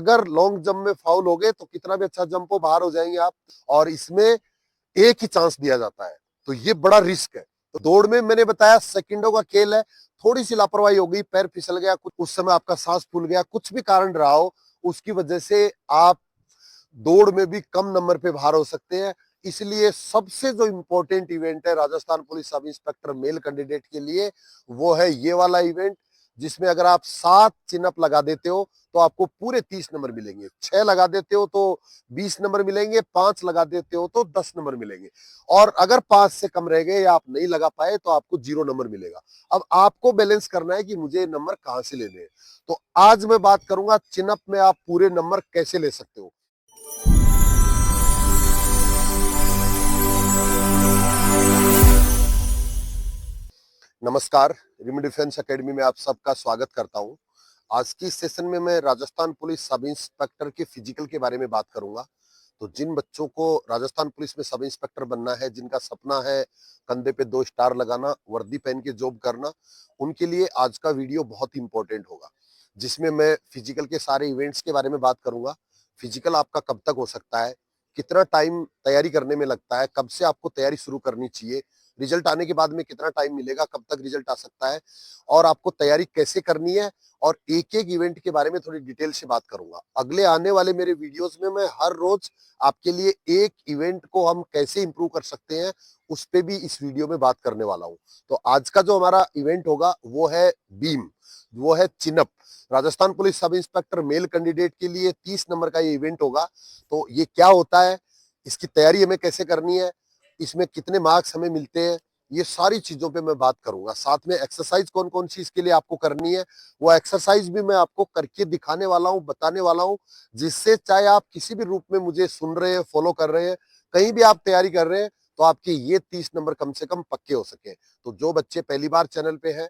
अगर long jump में foul हो गए तो कितना भी अच्छा जंप हो बाहर हो जाएंगे आप। और इसमें एक ही चांस दिया जाता है, तो ये बड़ा रिस्क है। तो दौड़ में मैंने बताया सेकंडों का खेल है, थोड़ी सी लापरवाही हो गई, पैर फिसल गया, कुछ उस समय आपका सांस फूल गया, कुछ भी कारण रहा हो, उसकी वजह से आप दौड़ में भी कम नंबर पे बाहर हो सकते हैं। इसलिए सबसे जो इम्पोर्टेंट इवेंट है Rajasthan police sub inspector male candidate के लिए, वो है ये वाला इवेंट, जिसमें अगर आप 7 चिनअप लगा देते हो तो आपको पूरे 30 नंबर मिलेंगे, 6 लगा देते हो तो 20 नंबर मिलेंगे, 5 लगा देते हो तो 10 नंबर मिलेंगे, और अगर 5 से कम रह गए या आप नहीं लगा पाए तो आपको 0 नंबर मिलेगा। अब आपको बैलेंस करना है कि मुझे नंबर कहां से लेने हैं। तो आज मैं बात करूंगा चिनअप में आप पूरे नंबर कैसे ले सकते हो। नमस्कार, रिम डिफेंस एकेडमी में आप सबका स्वागत करता हूं। आज की सेशन में मैं राजस्थान पुलिस सब इंस्पेक्टर के फिजिकल के बारे में बात करूंगा। तो जिन बच्चों को राजस्थान पुलिस में सब इंस्पेक्टर बनना है, जिनका सपना है कंधे पे 2 स्टार लगाना, वर्दी पहन के जॉब करना, उनके लिए आज का वीडियो बहुत इंपॉर्टेंट होगा, जिसमें मैं फिजिकल के सारे इवेंट्स के बारे में बात करूंगा। फिजिकल आपका कब तक हो सकता है, कितना टाइम तैयारी करने में लगता है, कब से आपको तैयारी शुरू करनी चाहिए, रिजल्ट आने के बाद में कितना टाइम मिलेगा, कब तक रिजल्ट आ सकता है, और आपको तैयारी कैसे करनी है, और एक एक इवेंट के बारे में थोड़ी डिटेल से बात करूंगा। अगले आने वाले मेरे वीडियोस में मैं हर रोज आपके लिए एक इवेंट को हम कैसे इंप्रूव कर सकते हैं उस पे भी इस वीडियो में बात करने वाला हूं। तो आज का जो हमारा इवेंट होगा वो है बीम, वो है chin-up. Rajasthan police sub inspector male candidate के लिए 30 नंबर का ये इवेंट होगा। तो ये क्या होता है, इसकी तैयारी हमें कैसे करनी है, इसमें कितने मार्क्स हमें मिलते हैं, ये सारी चीजों पे मैं बात करूंगा। साथ में एक्सरसाइज कौन कौन सी इसके लिए आपको करनी है, वो एक्सरसाइज भी मैं आपको करके दिखाने वाला हूं, बताने वाला हूं, जिससे चाहे आप किसी भी रूप में मुझे सुन रहे हैं, फॉलो कर रहे हैं, कहीं भी आप तैयारी कर रहे हैं, तो आपके ये 30 नंबर कम से कम पक्के हो सके। तो जो बच्चे पहली बार चैनल पे हैं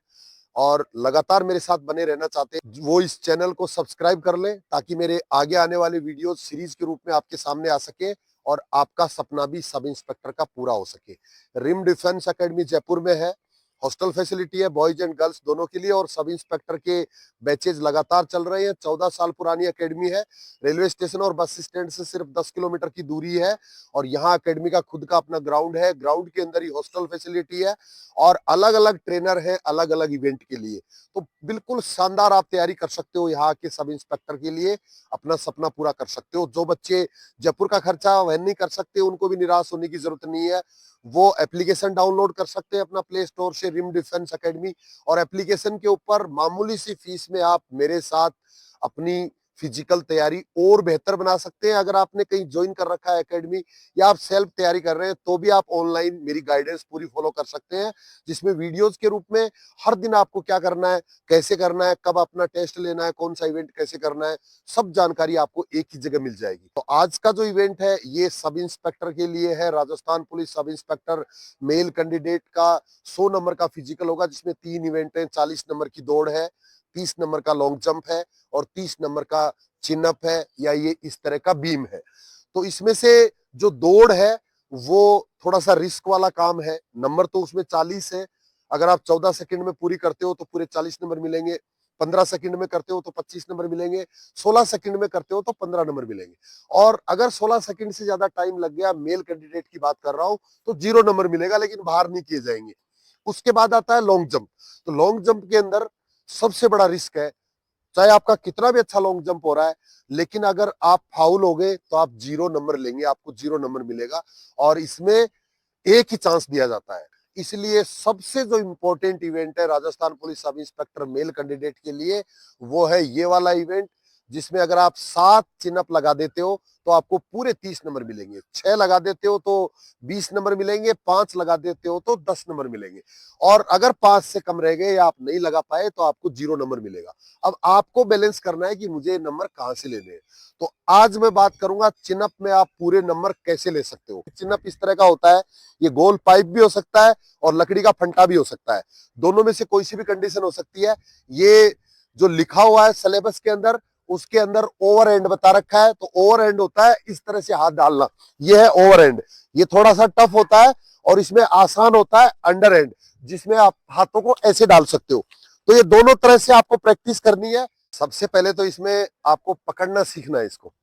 और लगातार मेरे साथ बने रहना चाहते हैं, वो इस चैनल को सब्सक्राइब कर लें, ताकि मेरे आगे आने वाले वीडियो सीरीज के रूप में आपके सामने आ सके और आपका सपना भी सब इंस्पेक्टर का पूरा हो सके। रिम डिफेंस एकेडमी जयपुर में है, हॉस्टल फैसिलिटी है बॉयज एंड गर्ल्स दोनों के लिए, और सब इंस्पेक्टर के बैचेज लगातार चल रहे हैं। 14 साल पुरानी एकेडमी है, रेलवे स्टेशन और बस स्टैंड से सिर्फ 10 किलोमीटर की दूरी है, और यहाँ एकेडमी का खुद का अपना ग्राउंड है, ग्राउंड के अंदर ही हॉस्टल फैसिलिटी है, और अलग अलग ट्रेनर है अलग अलग इवेंट के लिए। तो बिल्कुल शानदार आप तैयारी कर सकते हो, यहाँ के सब इंस्पेक्टर के लिए अपना सपना पूरा कर सकते हो। जो बच्चे जयपुर का खर्चा वहन नहीं कर सकते, उनको भी निराश होने की जरूरत नहीं है। वो एप्लीकेशन डाउनलोड कर सकते हैं अपना प्ले स्टोर से, रिम डिफेंस एकेडमी, और एप्लीकेशन के ऊपर मामूली सी फीस में आप मेरे साथ अपनी फिजिकल तैयारी और बेहतर बना सकते हैं। अगर आपने कहीं ज्वाइन कर रखा है एकेडमी, या आप सेल्फ तैयारी कर रहे हैं, तो भी आप ऑनलाइन मेरी गाइडेंस पूरी फॉलो कर सकते हैं, जिसमें वीडियोस के रूप में हर दिन आपको क्या करना है, कैसे करना है, कब अपना टेस्ट लेना है, कौन सा इवेंट कैसे करना है, सब जानकारी आपको एक ही जगह मिल जाएगी। तो आज का जो इवेंट है ये सब इंस्पेक्टर के लिए है, Rajasthan police sub inspector male candidate का 100 नंबर का फिजिकल होगा, जिसमें 3 इवेंट है। 40 नंबर की दौड़ है, 30 नंबर का लॉन्ग जंप है, और 30 नंबर का चिनअप है, या ये इस तरह का बीम है। तो इसमें से जो दौड़ है वो थोड़ा सा रिस्क वाला काम है। नंबर तो उसमें 40 है, अगर आप 14 सेकंड में पूरी करते हो तो पूरे 40 नंबर मिलेंगे, 15 सेकंड में करते हो तो 25 नंबर मिलेंगे, 16 सेकंड में करते हो तो 15 नंबर मिलेंगे, और अगर 16 सेकंड से ज्यादा टाइम लग गया, मेल कैंडिडेट की बात कर रहा हूं, तो 0 नंबर मिलेगा, लेकिन बाहर नहीं किए जाएंगे। उसके बाद आता है लॉन्ग जंप। तो लॉन्ग जंप के अंदर सबसे बड़ा रिस्क है, चाहे आपका कितना भी अच्छा लॉन्ग जंप हो रहा है, लेकिन अगर आप फाउल हो गए तो आप 0 नंबर लेंगे, आपको 0 नंबर मिलेगा, और इसमें एक ही चांस दिया जाता है। इसलिए सबसे जो इंपॉर्टेंट इवेंट है Rajasthan police sub inspector male candidate के लिए, वो है ये वाला इवेंट, जिसमें अगर आप 7 चिनअप लगा देते हो तो आपको पूरे 30 नंबर मिलेंगे, 6 लगा देते हो तो 20 नंबर मिलेंगे, 5 लगा देते हो तो 10 नंबर मिलेंगे, और अगर 5 से कम रह गए या आप नहीं लगा पाए तो आपको 0 नंबर मिलेगा। अब आपको बैलेंस करना है कि मुझे नंबर कहां से लेने हैं। तो आज मैं बात करूंगा चिनअप में आप पूरे नंबर कैसे ले सकते हो। चिनअप इस तरह का होता है, ये गोल पाइप भी हो सकता है और लकड़ी का फंटा भी हो सकता है, दोनों में से कोई सी भी कंडीशन हो सकती है। ये जो लिखा हुआ है सिलेबस के अंदर, उसके अंदर ओवर एंड बता रखा है। तो ओवर एंड होता है इस तरह से हाथ डालना, ये है ओवर एंड। ये थोड़ा सा टफ होता है, और इसमें आसान होता है अंडर एंड, जिसमें आप हाथों को ऐसे डाल सकते हो। तो ये दोनों तरह से आपको प्रैक्टिस करनी है। सबसे पहले तो इसमें आपको पकड़ना सीखना है इसको।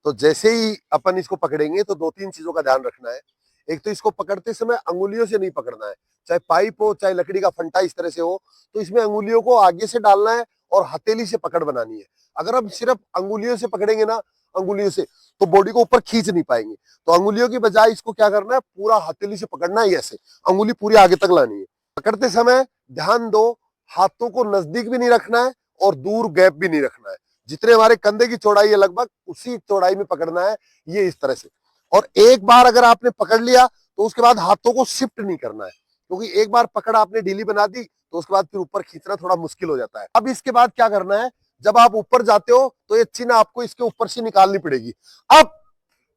तो जैसे ही अपन इसको पकड़ेंगे तो 2-3 चीजों का ध्यान रखना है। एक तो इसको पकड़ते समय अंगुलियों से नहीं पकड़ना है, चाहे पाइप हो चाहे लकड़ी का फंटा इस तरह से हो, तो इसमें अंगुलियों को आगे से डालना है और हथेली से पकड़ बनानी है। अगर हम सिर्फ अंगुलियों से पकड़ेंगे ना, अंगुलियों से, तो बॉडी को ऊपर खींच नहीं पाएंगे। तो अंगुलियों की बजाय इसको क्या करना है, पूरा हथेली से पकड़ना है, ऐसे अंगुली पूरी आगे तक लानी है। पकड़ते समय ध्यान दो, हाथों को नजदीक भी नहीं रखना है और दूर गैप भी नहीं रखना है। जितने हमारे कंधे की चौड़ाई है लगभग उसी चौड़ाई में पकड़ना है, ये इस तरह से। और एक बार अगर आपने पकड़ लिया तो उसके बाद हाथों को शिफ्ट नहीं करना है, क्योंकि एक बार पकड़ आपने ढीली बना दी तो उसके बाद फिर ऊपर खींचना थोड़ा मुश्किल हो जाता है। अब इसके बाद क्या करना है, जब आप ऊपर जाते हो तो ये चिन्ह आपको इसके ऊपर से निकालनी पड़ेगी। अब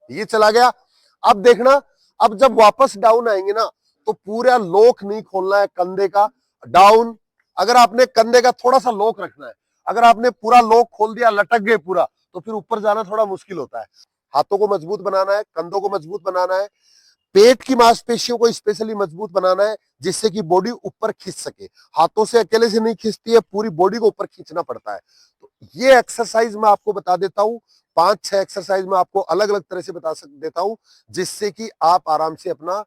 ये चला गया। अब देखना, अब जब वापस डाउन आएंगे ना तो पूरा लोक नहीं खोलना है कंधे का, डाउन। अगर आपने कंधे का थोड़ा सा लोक रखना है, अगर आपने पूरा लोक खोल दिया, लटक गए पूरा, तो फिर ऊपर जाना थोड़ा मुश्किल होता है। हाथों को मजबूत बनाना है, कंधों को मजबूत बनाना है, पेट की मांसपेशियों को स्पेशली मजबूत बनाना है, जिससे कि बॉडी ऊपर खींच सके। हाथों से अकेले से नहीं खींचती है, पूरी बॉडी को ऊपर खींचना पड़ता है। तो ये एक्सरसाइज मैं आपको बता देता हूं, 5-6 एक्सरसाइज मैं आपको अलग अलग तरह से बता देता हूं, जिससे कि आप आराम से अपना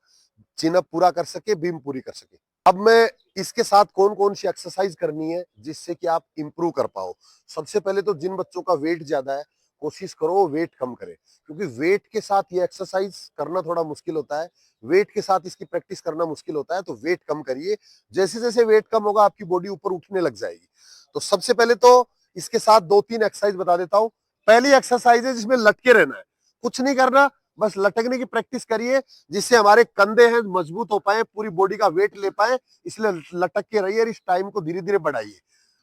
चिन अप पूरा कर सके, बीम पूरी कर सके। अब मैं इसके साथ कौन कौन सी एक्सरसाइज करनी है जिससे कि आप इंप्रूव कर पाओ। सबसे पहले तो जिन बच्चों का वेट ज्यादा है, कोशिश करो वेट कम करें, क्योंकि वेट के साथ ये एक्सरसाइज करना थोड़ा मुश्किल होता है। वेट के साथ इसकी प्रैक्टिस करना मुश्किल होता है, तो वेट कम करिए। जैसे जैसे वेट कम होगा आपकी बॉडी ऊपर उठने लग जाएगी। तो सबसे पहले तो इसके साथ 2-3 एक्सरसाइज बता देता हूँ। पहली एक्सरसाइज है जिसमें लटके रहना है, कुछ नहीं करना, बस लटकने की प्रैक्टिस करिए, जिससे हमारे कंधे हैं मजबूत हो पाए, पूरी बॉडी का वेट ले पाए, इसलिए लटक के रहिए और इस टाइम को धीरे धीरे बढ़ाइए।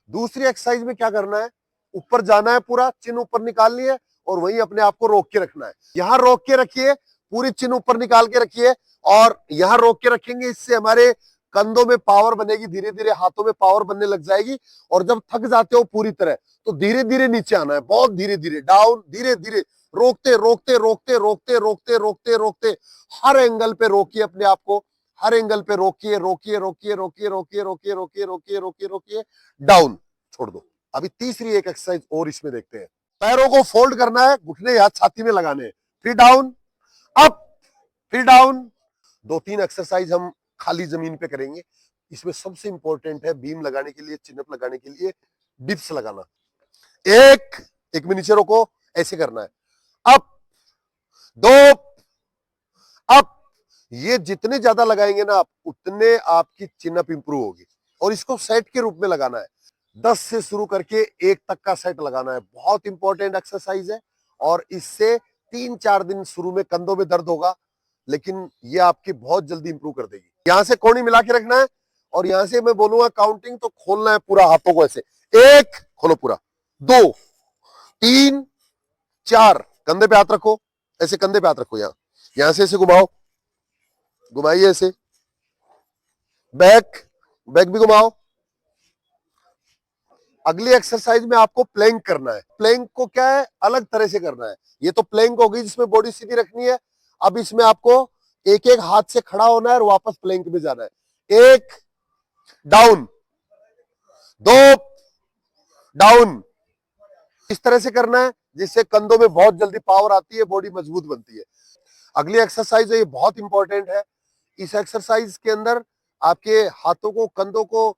दूसरी एक्सरसाइज में क्या करना है, ऊपर जाना है, पूरा चिन ऊपर निकालनी है और वहीं अपने आप को रोक के रखना है। यहां रोक के रखिए, पूरी चिन ऊपर निकाल के रखिए और यहां रोक के रखेंगे, इससे हमारे कंधों में पावर बनेगी, धीरे धीरे हाथों में पावर बनने लग जाएगी। और जब थक जाते हो पूरी तरह तो धीरे धीरे नीचे आना है, बहुत धीरे धीरे डाउन, धीरे धीरे रोकते रोकते रोकते रोकते रोकते रोकते रोकते हर एंगल पे रोकिए अपने आप को, हर एंगल पे रोकिए रोकिए रोकिए रोकिए रोकिए रोकिए रोकिए रोकिए रोकिए रोकिए, डाउन, छोड़ दो। अभी तीसरी एक एक्सरसाइज और इसमें देखते हैं। पैरों को फोल्ड करना है, घुटने हाथ छाती में लगाने हैं, फिर डाउन, अप, फिर डाउन। 2-3 एक्सरसाइज हम खाली जमीन पे करेंगे। इसमें सबसे इंपॉर्टेंट है बीम लगाने के लिए, चिनअप लगाने के लिए डिप्स लगाना। एक में नीचे रोको, ऐसे करना है, अप, दो, अप। ये जितने ज्यादा लगाएंगे ना आप, उतने आपकी चिनअप इंप्रूव होगी। और इसको सेट के रूप में लगाना है, 10 से शुरू करके 1 तक का सेट लगाना है। बहुत इंपॉर्टेंट एक्सरसाइज है और इससे 3-4 दिन शुरू में कंधों में दर्द होगा, लेकिन ये आपकी बहुत जल्दी इंप्रूव कर देगी। यहां से कोहनी मिला के रखना है और यहां से मैं बोलूंगा काउंटिंग तो खोलना है पूरा हाथों को, ऐसे 1 खोलो, पूरा 2, 3, 4, कंधे पे हाथ रखो, ऐसे कंधे पे हाथ रखो, यहां से ऐसे घुमाओ, घुमाइए ऐसे, बैक, बैक भी घुमाओ। अगली एक्सरसाइज में आपको प्लैंक करना है। प्लैंक को क्या है, अलग तरह से करना है। ये तो प्लैंक होगी जिसमें बॉडी सीधी रखनी है। अब इसमें आपको एक एक हाथ से खड़ा होना है और वापस प्लैंक में जाना है। 1, डाउन, 2, डाउन, इस तरह से करना है, जिससे कंधों में बहुत जल्दी पावर आती है, बॉडी मजबूत बनती है। अगली एक्सरसाइज है, ये बहुत इंपॉर्टेंट है। इस एक्सरसाइज के अंदर आपके हाथों को, कंधों को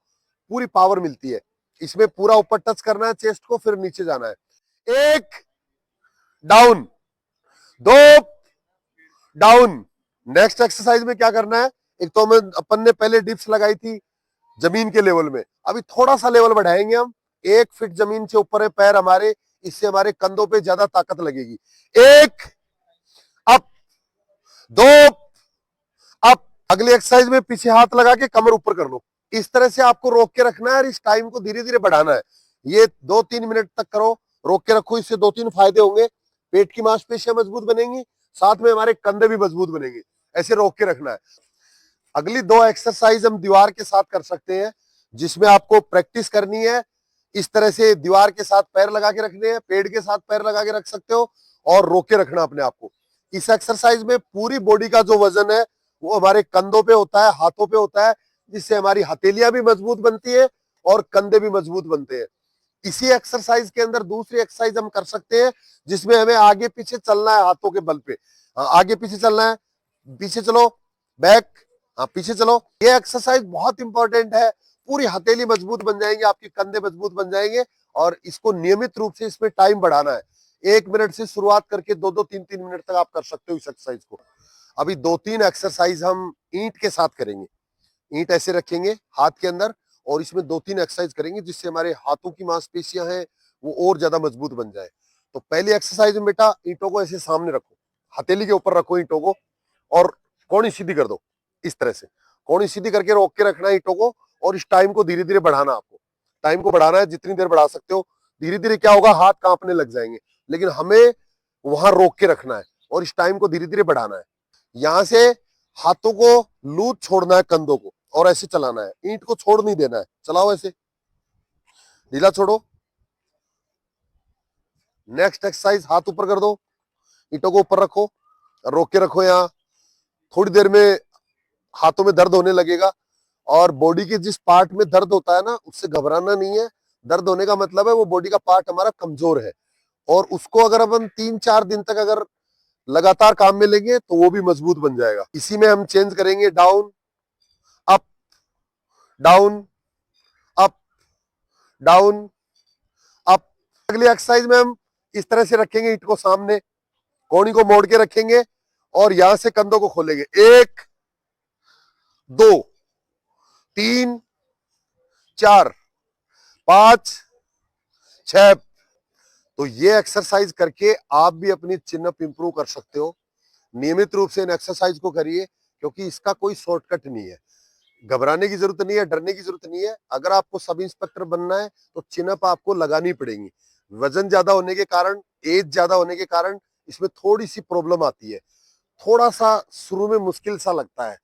पूरी पावर मिलती है। इसमें पूरा ऊपर टच करना है चेस्ट को, फिर नीचे जाना है। 1, डाउन, 2, डाउन। नेक्स्ट एक्सरसाइज में क्या करना है, एक तो हमें अपन ने पहले डिप्स लगाई थी जमीन के लेवल में, अभी थोड़ा सा लेवल बढ़ाएंगे हम। 1 फीट जमीन से ऊपर है पैर हमारे, इससे हमारे कंधों पे ज्यादा ताकत लगेगी। 1, अप, 2, अप। अगली एक्सरसाइज में पीछे हाथ लगा के कमर ऊपर कर लो। इस तरह से आपको रोक के रखना है और इस टाइम को धीरे धीरे बढ़ाना है। ये 2-3 मिनट तक करो, रोक के रखो। इससे 2-3 फायदे होंगे, पेट की मांसपेशियां मजबूत बनेंगी, साथ में हमारे कंधे भी मजबूत बनेंगे। ऐसे रोक के रखना है। अगली 2 एक्सरसाइज हम दीवार के साथ कर सकते हैं, जिसमें आपको प्रैक्टिस करनी है। इस तरह से दीवार के साथ पैर लगा के रखने हैं, पेड़ के साथ पैर लगा के रख सकते हो और रोक के रखना अपने आप को। इस एक्सरसाइज में पूरी बॉडी का जो वजन है वो हमारे कंधों पे होता है, हाथों पे होता है, जिससे हमारी हथेलियां भी मजबूत बनती है और कंधे भी मजबूत बनते हैं। इसी एक्सरसाइज के अंदर दूसरी एक्सरसाइज हम कर सकते हैं जिसमें हमें आगे पीछे चलना है हाथों के बल पे। आगे पीछे चलना है, पीछे चलो, बैक, पीछे चलो। ये एक्सरसाइज बहुत इंपॉर्टेंट है। पूरी हथेली मजबूत बन जाएंगे, आपके कंधे मजबूत बन जाएंगे और इसको नियमित रूप से इसमें टाइम बढ़ाना है। 1 मिनट से शुरुआत करके 2-2, 3-3 मिनट तक आप कर सकते हो इस एक्सरसाइज को। अभी 2-3 एक्सरसाइज हम ईंट के साथ करेंगे। ईंट ऐसे रखेंगे हाथ के अंदर और इसमें 2-3 एक्सरसाइज करेंगे जिससे हमारे हाथों की मांसपेशियां हैं वो और ज्यादा मजबूत बन जाए। तो पहली एक्सरसाइज में बेटा ईंटों को ऐसे सामने रखो, हथेली के ऊपर रखो ईंटों को और कौनी सीधी कर दो। इस तरह से कौनी सीधी करके रोक के रखना है ईंटों को और इस टाइम को धीरे धीरे बढ़ाना। आपको टाइम को बढ़ाना है, जितनी देर बढ़ा सकते हो। धीरे धीरे क्या होगा, हाथ कांपने लग जाएंगे, लेकिन हमें वहां रोक के रखना है और इस टाइम को धीरे धीरे बढ़ाना है। यहां से हाथों को लूज छोड़ना है, कंधों को, और ऐसे चलाना है। ईंट को छोड़ नहीं देना है, चलाओ ऐसे, ढीला छोड़ो। नेक्स्ट एक्सरसाइज, हाथ ऊपर कर दो, ईंटों को ऊपर रखो, रोक के रखो। यहाँ थोड़ी देर में हाथों में दर्द होने लगेगा और बॉडी के जिस पार्ट में दर्द होता है ना, उससे घबराना नहीं है। दर्द होने का मतलब है वो बॉडी का पार्ट हमारा कमजोर है और उसको अगर हम 3-4 दिन तक अगर लगातार काम में लेंगे तो वो भी मजबूत बन जाएगा। इसी में हम चेंज करेंगे, down up, down up, down up. अगली एक्सरसाइज में हम इस तरह से रखेंगे ईंट को सामने, कोहनी को मोड़ के रखेंगे और यहां से कंधों को खोलेंगे। 1, 2, 3, 4, 5, 6। तो ये एक्सरसाइज करके आप भी अपनी चिन अप इंप्रूव कर सकते हो। नियमित रूप से इन एक्सरसाइज को करिए क्योंकि इसका कोई शॉर्टकट नहीं है। घबराने की जरूरत नहीं है, डरने की जरूरत नहीं है। अगर आपको सब इंस्पेक्टर बनना है तो चिन अप आपको लगानी पड़ेगी। वजन ज्यादा होने के कारण, एज ज्यादा होने के कारण इसमें थोड़ी सी प्रॉब्लम आती है। थोड़ा सा शुरू में मुश्किल सा लगता है,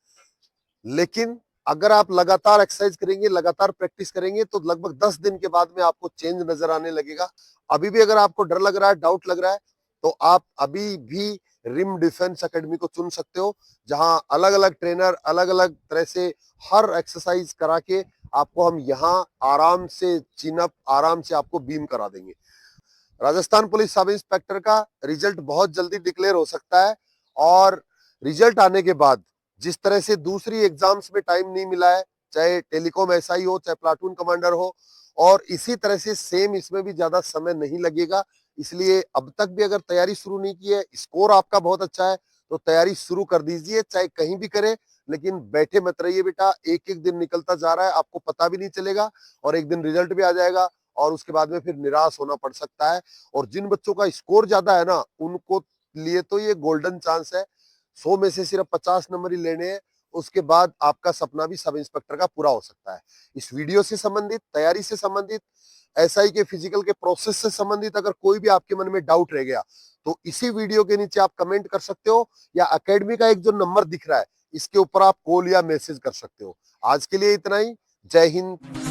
लेकिन अगर आप लगातार एक्सरसाइज करेंगे, लगातार प्रैक्टिस करेंगे तो लगभग 10 दिन के बाद में आपको चेंज नजर आने लगेगा। अभी भी अगर आपको डर लग रहा है, डाउट लग रहा है, तो आप अभी भी रिम डिफेंस एकेडमी को चुन सकते हो, जहां अलग अलग ट्रेनर अलग अलग तरह से हर एक्सरसाइज करा के आपको हम यहाँ आराम से चिन अप, आराम से आपको बीम करा देंगे। राजस्थान पुलिस सब इंस्पेक्टर का रिजल्ट बहुत जल्दी डिक्लेयर हो सकता है और रिजल्ट आने के बाद जिस तरह से दूसरी एग्जाम्स में टाइम नहीं मिला है, चाहे टेलीकॉम एसआई हो, चाहे प्लाटून कमांडर हो, और इसी तरह से सेम इसमें भी ज्यादा समय नहीं लगेगा। इसलिए अब तक भी अगर तैयारी शुरू नहीं की है, स्कोर आपका बहुत अच्छा है, तो तैयारी शुरू कर दीजिए, चाहे कहीं भी करें, लेकिन बैठे मत रहिए बेटा। एक एक दिन निकलता जा रहा है, आपको पता भी नहीं चलेगा और एक दिन रिजल्ट भी आ जाएगा और उसके बाद में फिर निराश होना पड़ सकता है। और जिन बच्चों का स्कोर ज्यादा है ना, उनको लिए तो ये गोल्डन चांस है। 100 में से सिर्फ 50 नंबर ही लेने हैं, उसके बाद आपका सपना भी सब इंस्पेक्टर का पूरा हो सकता है। इस वीडियो से संबंधित, तैयारी से संबंधित, एसआई के फिजिकल के प्रोसेस से संबंधित अगर कोई भी आपके मन में डाउट रह गया तो इसी वीडियो के नीचे आप कमेंट कर सकते हो या एकेडमी का एक जो नंबर दिख रहा है इसके ऊपर आप कॉल या मैसेज कर सकते हो। आज के लिए इतना ही। जय हिंद।